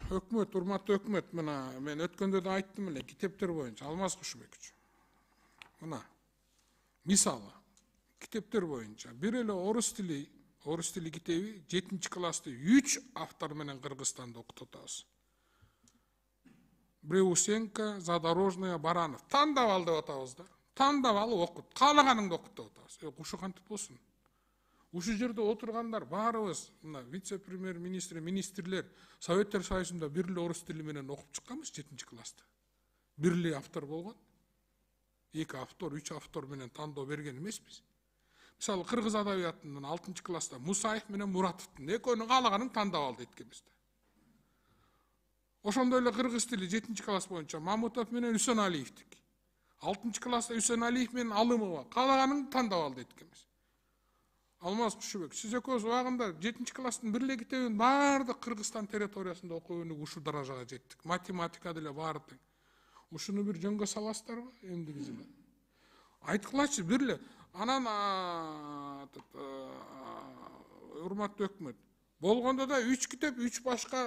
Өкмөт, урматтуу өкмөт, мына мен өткөндө да айттым эле, китептер боюнча Алмаз Кушубекович. Мына мисалы китептер боюнча бир эле орус тили китеби 7-классты 3 автор менен Кыргызстанда окутуп атабыз. Бреусенко, Задорожная, Баранов. Тандап ал деп атабыз да. Тандап алып окут. Каалаганыңды окут деп атабыз. Ушу кантип болсун? Ушу жерде отургандар баарыбыз, мына вице-премьер министр, министрлер Советтер Союзунда бир эле орус тили менен окуп чыкканбыз 7-класста. Бир эле автор болгон. 2 автор, 3 автор менен тандоо берген эмеспиз. Мисалы кыргыз адабиятынын 6-класста Мусаев менен Муратовдун экөөнүн каалаганын тандап ал дейткенбиз да. Ошондой эле кыргыз тили 7-класс боюнча Мамутов менен Үсөналиевдик. 6-класста Үсөналиев менен Алымова каалаганын тандап ал дейткенбиз. Алмаз Кушубек, сиз экөөбүз убагында 7-класстын бир эле китебин баардык Кыргызстан территориясында окуп өнүгүп ушул даражага жеттик. Математика деле баары тең. Ушуну бир жөнгө саласыздарбы эмдиги жылы? Айткылачы бир эле. Анан урматтуу өкмөт. Болгондо да 3 китеп 3 башка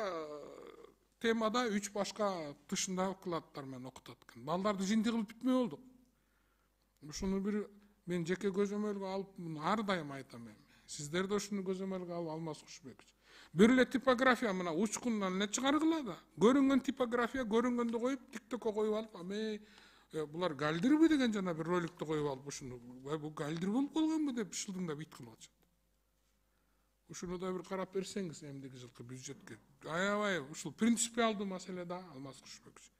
темада 3 башка тышында укладтар менен окутат экен. Балдарды жинди кылып бүтмөй болдук. Ушуну бир мен жеке көзөмөлгө алып ар дайым айтам эми. Сиздер да ушуну көзөмөлгө алып Алмаз Кушубекович. Бир эле типография мына учкундан эле чыгаргыла да. Көрүнгөн типография көрүнгөндө коюп, тиктокко коюп алып, булар галдирби деген жана бир роликти коюп алып ушуну бу галдир болуп калганбы деп шылдыңдап ит кылып атышат. Ушуну да бир карап берсеңиз эмдиги жылкы бюджетке. Аябай ушул принципиалдуу маселе да, Алмаз Кушубекович.